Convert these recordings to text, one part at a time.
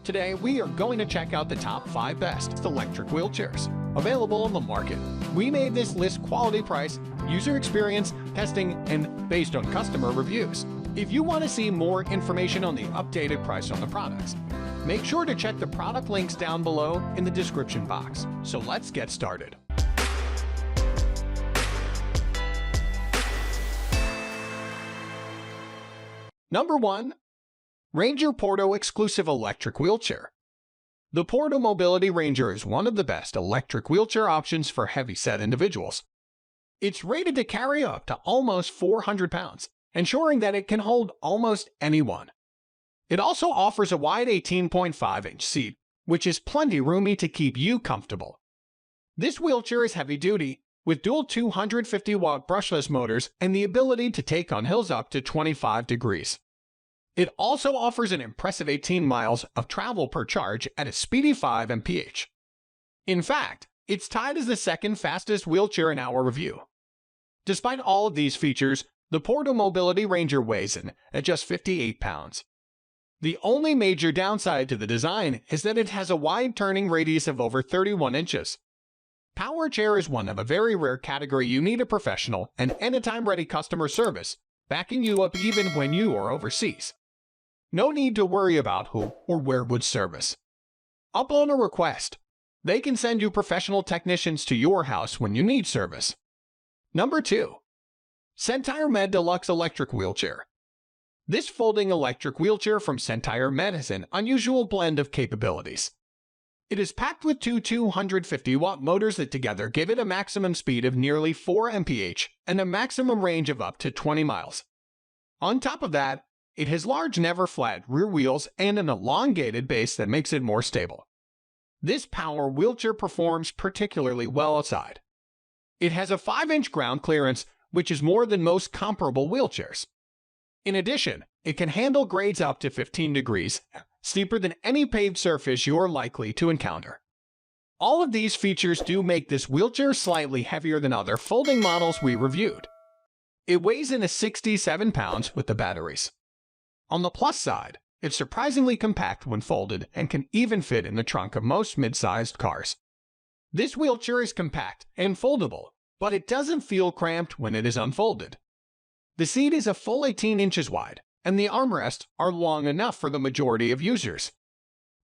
Today, we are going to check out the top 5 best electric wheelchairs available on the market. We made this list quality price, user experience, testing, and based on customer reviews. If you want to see more information on the updated price on the products, make sure to check the product links down below in the description box. So let's get started. Number 1. Ranger Porto Exclusive Electric Wheelchair. The Porto Mobility Ranger is one of the best electric wheelchair options for heavy-set individuals. It's rated to carry up to almost 400 pounds, ensuring that it can hold almost anyone. It also offers a wide 18.5-inch seat, which is plenty roomy to keep you comfortable. This wheelchair is heavy-duty, with dual 250-watt brushless motors and the ability to take on hills up to 25 degrees. It also offers an impressive 18 miles of travel per charge at a speedy 5 mph. In fact, it's tied as the second fastest wheelchair in our review. Despite all of these features, the Porto Mobility Ranger weighs in at just 58 pounds. The only major downside to the design is that it has a wide turning radius of over 31 inches. Power Chair is one of a very rare category you need a professional and anytime-ready customer service, backing you up even when you are overseas. No need to worry about who or where would service. Upload a request. They can send you professional technicians to your house when you need service. Number 2. Centaur Med Deluxe Electric Wheelchair. This folding electric wheelchair from Centaur Med has an unusual blend of capabilities. It is packed with two 250-watt motors that together give it a maximum speed of nearly 4 mph and a maximum range of up to 20 miles. On top of that, it has large never-flat rear wheels and an elongated base that makes it more stable. This power wheelchair performs particularly well outside. It has a 5-inch ground clearance, which is more than most comparable wheelchairs. In addition, it can handle grades up to 15 degrees, steeper than any paved surface you're likely to encounter. All of these features do make this wheelchair slightly heavier than other folding models we reviewed. It weighs in at 67 pounds with the batteries. On the plus side, it's surprisingly compact when folded and can even fit in the trunk of most mid-sized cars. This wheelchair is compact and foldable, but it doesn't feel cramped when it is unfolded. The seat is a full 18 inches wide, and the armrests are long enough for the majority of users.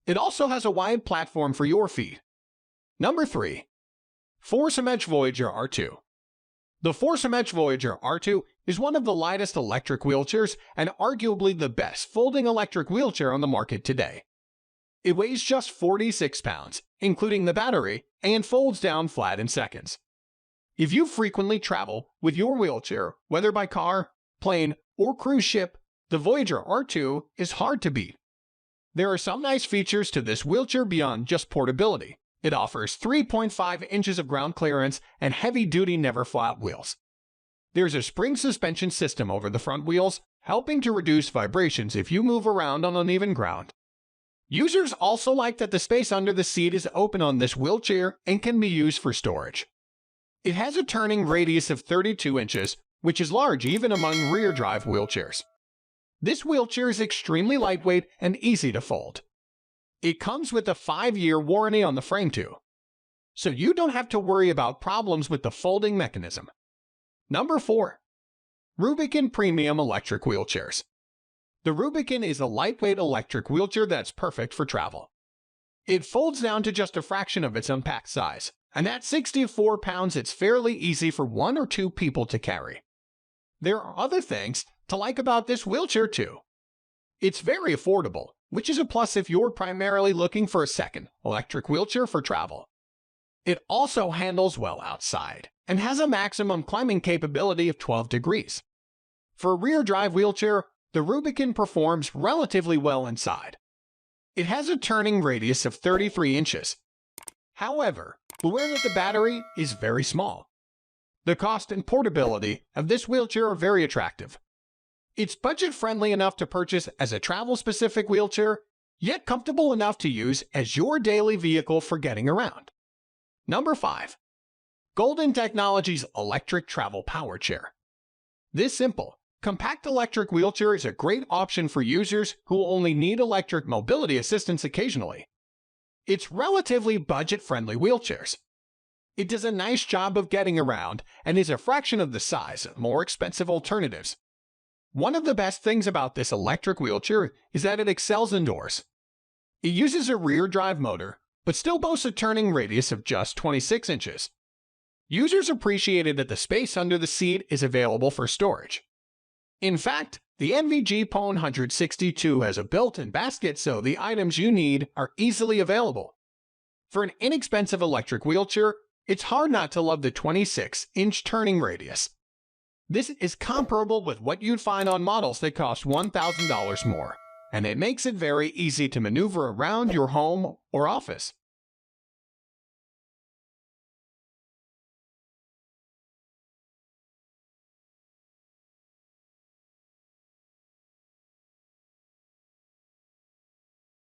It also has a wide platform for your feet. Number 3. Force-Edge Voyager R2. The Force-Edge Voyager R2 is one of the lightest electric wheelchairs and arguably the best folding electric wheelchair on the market today. It weighs just 46 pounds, including the battery, and folds down flat in seconds. If you frequently travel with your wheelchair, whether by car, plane, or cruise ship, the Voyager R2 is hard to beat. There are some nice features to this wheelchair beyond just portability. It offers 3.5 inches of ground clearance and heavy-duty never-flat wheels. There's a spring suspension system over the front wheels, helping to reduce vibrations if you move around on uneven ground. Users also like that the space under the seat is open on this wheelchair and can be used for storage. It has a turning radius of 32 inches, which is large even among rear-drive wheelchairs. This wheelchair is extremely lightweight and easy to fold. It comes with a 5-year warranty on the frame too, so you don't have to worry about problems with the folding mechanism. Number 4. Rubicon Premium Electric Wheelchairs. The Rubicon is a lightweight electric wheelchair that's perfect for travel. It folds down to just a fraction of its unpacked size, and at 64 pounds it's fairly easy for 1 or 2 people to carry. There are other things to like about this wheelchair too. It's very affordable, which is a plus if you're primarily looking for a second electric wheelchair for travel. It also handles well outside and has a maximum climbing capability of 12 degrees. For a rear-drive wheelchair, the Rubicon performs relatively well inside. It has a turning radius of 33 inches. However, beware that the battery is very small. The cost and portability of this wheelchair are very attractive. It's budget-friendly enough to purchase as a travel-specific wheelchair, yet comfortable enough to use as your daily vehicle for getting around. Number 5. Golden Technologies Electric Travel Power Chair. This simple, Compact electric wheelchair is a great option for users who only need electric mobility assistance occasionally. It's relatively budget-friendly wheelchairs. It does a nice job of getting around and is a fraction of the size of more expensive alternatives. One of the best things about this electric wheelchair is that it excels indoors. It uses a rear-drive motor, but still boasts a turning radius of just 26 inches. Users appreciated that the space under the seat is available for storage. In fact, the NVG Pone 162 has a built-in basket, so the items you need are easily available. For an inexpensive electric wheelchair, it's hard not to love the 26-inch turning radius. This is comparable with what you'd find on models that cost $1,000 more, and it makes it very easy to maneuver around your home or office.